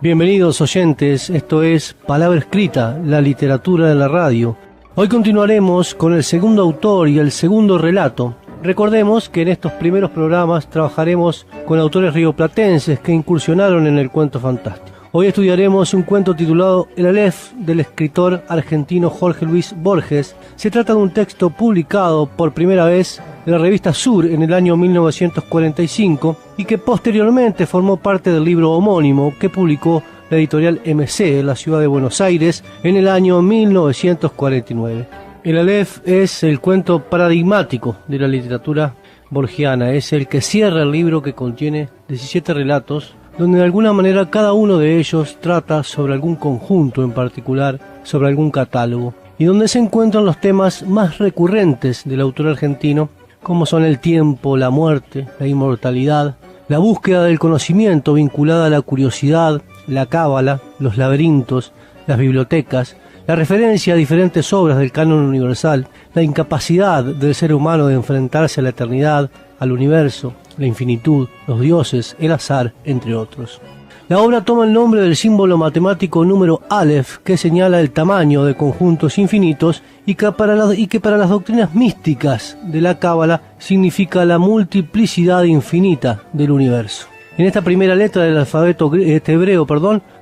Bienvenidos oyentes, esto es Palabra Escrita, la literatura de la radio. Hoy continuaremos con el segundo autor y el segundo relato. Recordemos que en estos primeros programas trabajaremos con autores rioplatenses que incursionaron en el cuento fantástico. Hoy estudiaremos un cuento titulado El Aleph, del escritor argentino Jorge Luis Borges. Se trata de un texto publicado por primera vez en la revista Sur en el año 1945 y que posteriormente formó parte del libro homónimo que publicó la editorial MC en la ciudad de Buenos Aires en el año 1949. El Aleph es el cuento paradigmático de la literatura borgiana, es el que cierra el libro que contiene 17 relatos, donde de alguna manera cada uno de ellos trata sobre algún conjunto en particular, sobre algún catálogo, y donde se encuentran los temas más recurrentes del autor argentino, como son el tiempo, la muerte, la inmortalidad, la búsqueda del conocimiento vinculada a la curiosidad, la cábala, los laberintos, las bibliotecas, la referencia a diferentes obras del canon universal, la incapacidad del ser humano de enfrentarse a la eternidad, al universo, la infinitud, los dioses, el azar, entre otros. La obra toma el nombre del símbolo matemático número Aleph, que señala el tamaño de conjuntos infinitos y que para las doctrinas místicas de la cábala significa la multiplicidad infinita del universo. En esta primera letra del alfabeto hebreo,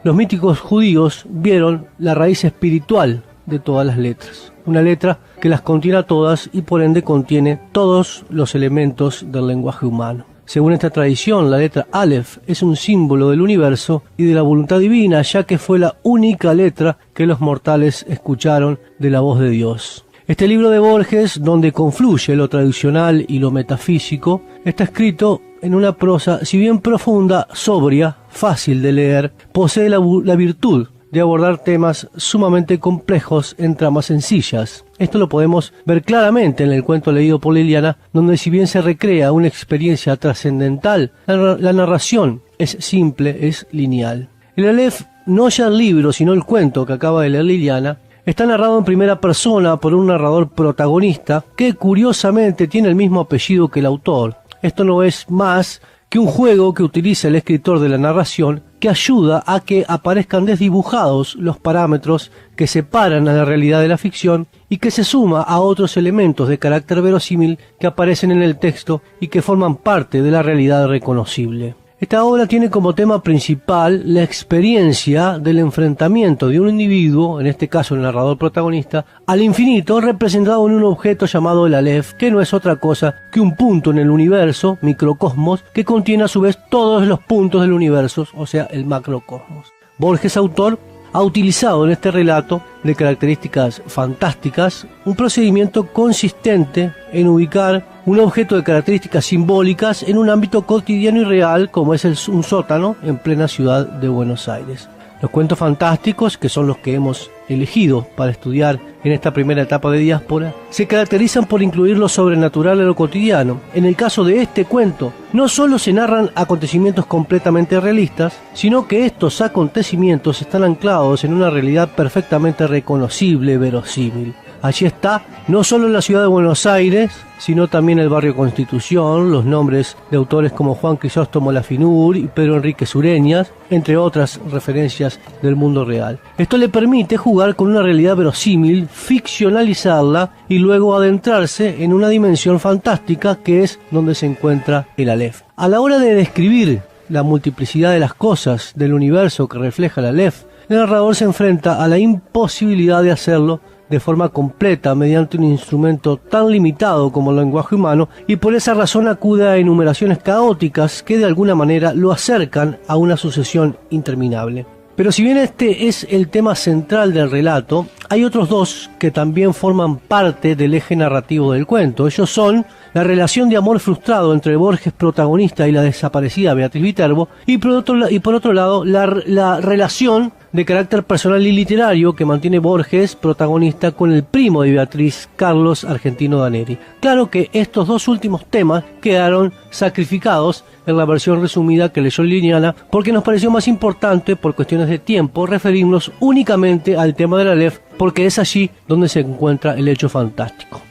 los místicos judíos vieron la raíz espiritual de todas las letras. Una letra que las contiene a todas y por ende contiene todos los elementos del lenguaje humano. Según esta tradición, la letra Aleph es un símbolo del universo y de la voluntad divina, ya que fue la única letra que los mortales escucharon de la voz de Dios. Este libro de Borges, donde confluye lo tradicional y lo metafísico, está escrito en una prosa, si bien profunda, sobria, fácil de leer, posee la virtud de abordar temas sumamente complejos en tramas sencillas. Esto lo podemos ver claramente en el cuento leído por Liliana, donde si bien se recrea una experiencia trascendental, la narración es simple, es lineal. El Aleph, no ya el libro, sino el cuento que acaba de leer Liliana, está narrado en primera persona por un narrador protagonista que curiosamente tiene el mismo apellido que el autor. Esto no es más que un juego que utiliza el escritor de la narración que ayuda a que aparezcan desdibujados los parámetros que separan a la realidad de la ficción y que se suma a otros elementos de carácter verosímil que aparecen en el texto y que forman parte de la realidad reconocible. Esta obra tiene como tema principal la experiencia del enfrentamiento de un individuo, en este caso el narrador protagonista, al infinito representado en un objeto llamado el Aleph, que no es otra cosa que un punto en el universo, microcosmos, que contiene a su vez todos los puntos del universo, o sea, el macrocosmos. Borges, autor, ha utilizado en este relato de características fantásticas un procedimiento consistente en ubicar un objeto de características simbólicas en un ámbito cotidiano y real como es un sótano en plena ciudad de Buenos Aires. Los cuentos fantásticos, que son los que hemos elegido para estudiar en esta primera etapa de diáspora, se caracterizan por incluir lo sobrenatural en lo cotidiano. En el caso de este cuento, no solo se narran acontecimientos completamente realistas, sino que estos acontecimientos están anclados en una realidad perfectamente reconocible, verosímil. Allí está no solo la ciudad de Buenos Aires, sino también el barrio Constitución, los nombres de autores como Juan Crisóstomo Lafinur y Pedro Enrique Sureñas, entre otras referencias del mundo real. Esto le permite jugar con una realidad verosímil, ficcionalizarla y luego adentrarse en una dimensión fantástica que es donde se encuentra el Aleph. A la hora de describir la multiplicidad de las cosas del universo que refleja el Aleph, el narrador se enfrenta a la imposibilidad de hacerlo de forma completa mediante un instrumento tan limitado como el lenguaje humano y por esa razón acude a enumeraciones caóticas que de alguna manera lo acercan a una sucesión interminable. Pero si bien este es el tema central del relato, hay otros dos que también forman parte del eje narrativo del cuento. Ellos son la relación de amor frustrado entre Borges protagonista y la desaparecida Beatriz Viterbo y por otro lado la relación de carácter personal y literario que mantiene Borges protagonista con el primo de Beatriz, Carlos Argentino Daneri. Claro que estos dos últimos temas quedaron sacrificados en la versión resumida que leyó Liliana porque nos pareció más importante por cuestiones de tiempo referirnos únicamente al tema del Aleph porque es allí donde se encuentra el hecho fantástico.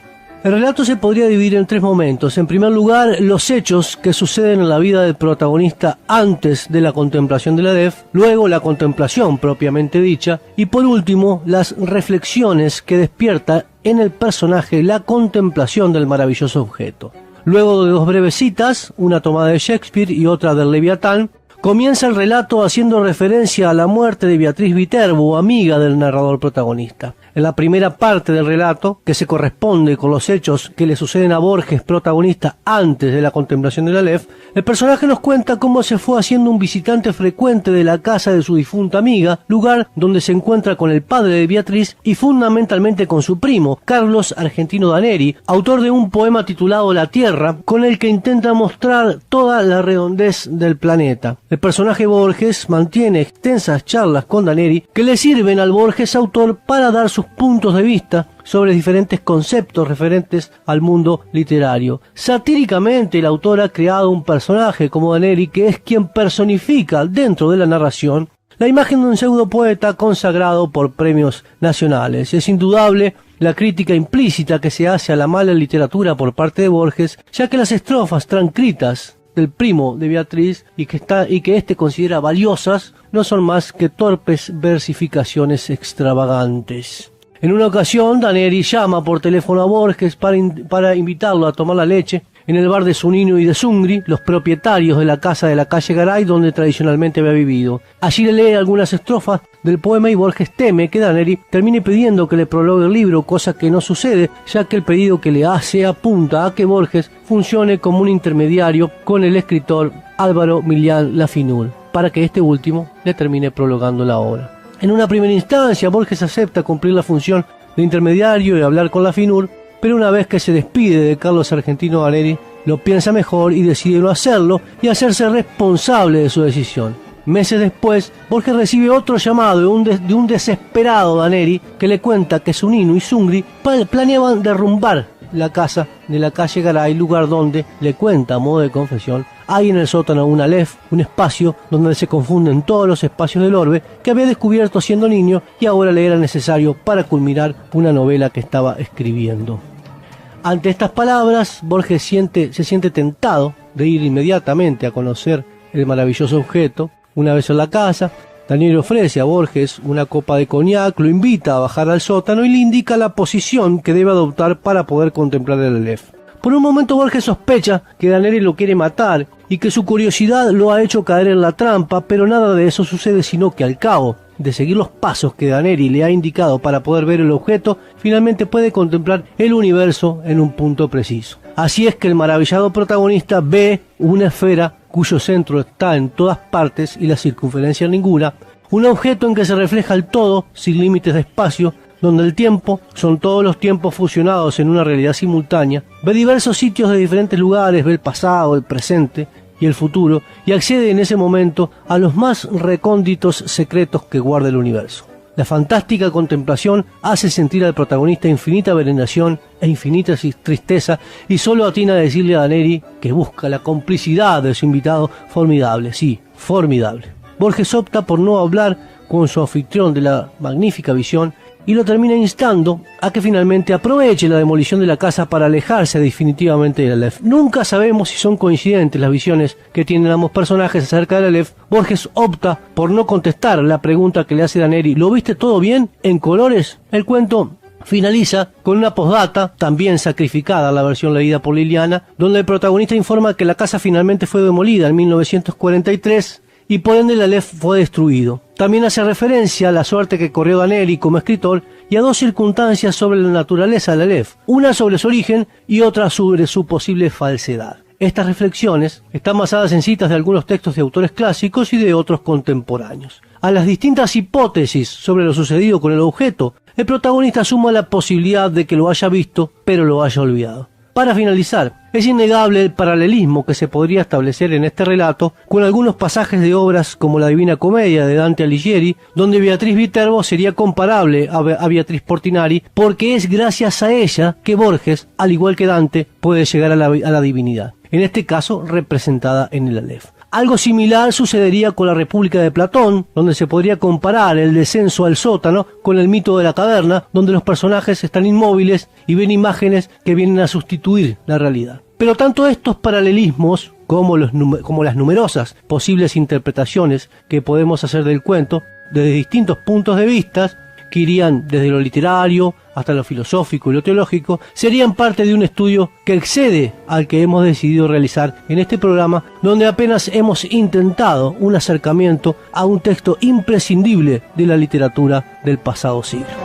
El relato se podría dividir en tres momentos. En primer lugar, los hechos que suceden en la vida del protagonista antes de la contemplación del Aleph, luego la contemplación propiamente dicha, y por último, las reflexiones que despierta en el personaje la contemplación del maravilloso objeto. Luego de dos breves citas, una tomada de Shakespeare y otra del Leviatán, comienza el relato haciendo referencia a la muerte de Beatriz Viterbo, amiga del narrador protagonista. En la primera parte del relato, que se corresponde con los hechos que le suceden a Borges, protagonista, antes de la contemplación del Aleph, el personaje nos cuenta cómo se fue haciendo un visitante frecuente de la casa de su difunta amiga, lugar donde se encuentra con el padre de Beatriz y fundamentalmente con su primo, Carlos Argentino Daneri, autor de un poema titulado La Tierra, con el que intenta mostrar toda la redondez del planeta. El personaje Borges mantiene extensas charlas con Daneri que le sirven al Borges autor para dar sus puntos de vista sobre diferentes conceptos referentes al mundo literario. Satíricamente, el autor ha creado un personaje como Daneri que es quien personifica dentro de la narración la imagen de un pseudopoeta consagrado por premios nacionales. Es indudable la crítica implícita que se hace a la mala literatura por parte de Borges, ya que las estrofas transcritas del primo de Beatriz y que éste considera valiosas no son más que torpes versificaciones extravagantes. En una ocasión, Daneri llama por teléfono a Borges para invitarlo a tomar la leche en el bar de Zunino y de Zungri, los propietarios de la casa de la calle Garay donde tradicionalmente había vivido. Allí le lee algunas estrofas del poema y Borges teme que Daneri termine pidiendo que le prologue el libro, cosa que no sucede, ya que el pedido que le hace apunta a que Borges funcione como un intermediario con el escritor Álvaro Millán Lafinul, para que este último le termine prologando la obra. En una primera instancia, Borges acepta cumplir la función de intermediario y hablar con Lafinul, pero una vez que se despide de Carlos Argentino Daneri, lo piensa mejor y decide no hacerlo y hacerse responsable de su decisión. Meses después, Borges recibe otro llamado de un desesperado Daneri que le cuenta que Zunino y Zungri planeaban derrumbar la casa de la calle Garay, lugar donde, le cuenta a modo de confesión, hay en el sótano un Aleph, un espacio donde se confunden todos los espacios del orbe que había descubierto siendo niño y ahora le era necesario para culminar una novela que estaba escribiendo. Ante estas palabras, Borges se siente tentado de ir inmediatamente a conocer el maravilloso objeto. Una vez en la casa, Daneri ofrece a Borges una copa de coñac, lo invita a bajar al sótano y le indica la posición que debe adoptar para poder contemplar el Aleph. Por un momento Borges sospecha que Daneri lo quiere matar y que su curiosidad lo ha hecho caer en la trampa, pero nada de eso sucede, sino que al cabo de seguir los pasos que Daneri le ha indicado para poder ver el objeto, finalmente puede contemplar el universo en un punto preciso. Así es que el maravillado protagonista ve una esfera cuyo centro está en todas partes y la circunferencia en ninguna, un objeto en que se refleja el todo sin límites de espacio, donde el tiempo son todos los tiempos fusionados en una realidad simultánea, ve diversos sitios de diferentes lugares, ve el pasado, el presente y el futuro, y accede en ese momento a los más recónditos secretos que guarda el universo. La fantástica contemplación hace sentir al protagonista infinita veneración e infinita tristeza, y solo atina a decirle a Daneri que busca la complicidad de su invitado formidable, sí, formidable. Borges opta por no hablar con su anfitrión de la magnífica visión y lo termina instando a que finalmente aproveche la demolición de la casa para alejarse definitivamente del Aleph. Nunca sabemos si son coincidentes las visiones que tienen ambos personajes acerca del Aleph. Borges opta por no contestar la pregunta que le hace Daneri: ¿lo viste todo bien? ¿En colores? El cuento finaliza con una postdata, también sacrificada la versión leída por Liliana, donde el protagonista informa que la casa finalmente fue demolida en 1943 y por ende el Aleph fue destruido. También hace referencia a la suerte que corrió Daneri como escritor y a dos circunstancias sobre la naturaleza del Aleph, una sobre su origen y otra sobre su posible falsedad. Estas reflexiones están basadas en citas de algunos textos de autores clásicos y de otros contemporáneos. A las distintas hipótesis sobre lo sucedido con el objeto, el protagonista suma la posibilidad de que lo haya visto, pero lo haya olvidado. Para finalizar, es innegable el paralelismo que se podría establecer en este relato con algunos pasajes de obras como la Divina Comedia de Dante Alighieri, donde Beatriz Viterbo sería comparable a Beatriz Portinari, porque es gracias a ella que Borges, al igual que Dante, puede llegar a la divinidad, en este caso representada en el Aleph. Algo similar sucedería con la República de Platón, donde se podría comparar el descenso al sótano con el mito de la caverna, donde los personajes están inmóviles y ven imágenes que vienen a sustituir la realidad. Pero tanto estos paralelismos como las numerosas posibles interpretaciones que podemos hacer del cuento, desde distintos puntos de vista, que irían desde lo literario hasta lo filosófico y lo teológico, serían parte de un estudio que excede al que hemos decidido realizar en este programa, donde apenas hemos intentado un acercamiento a un texto imprescindible de la literatura del pasado siglo.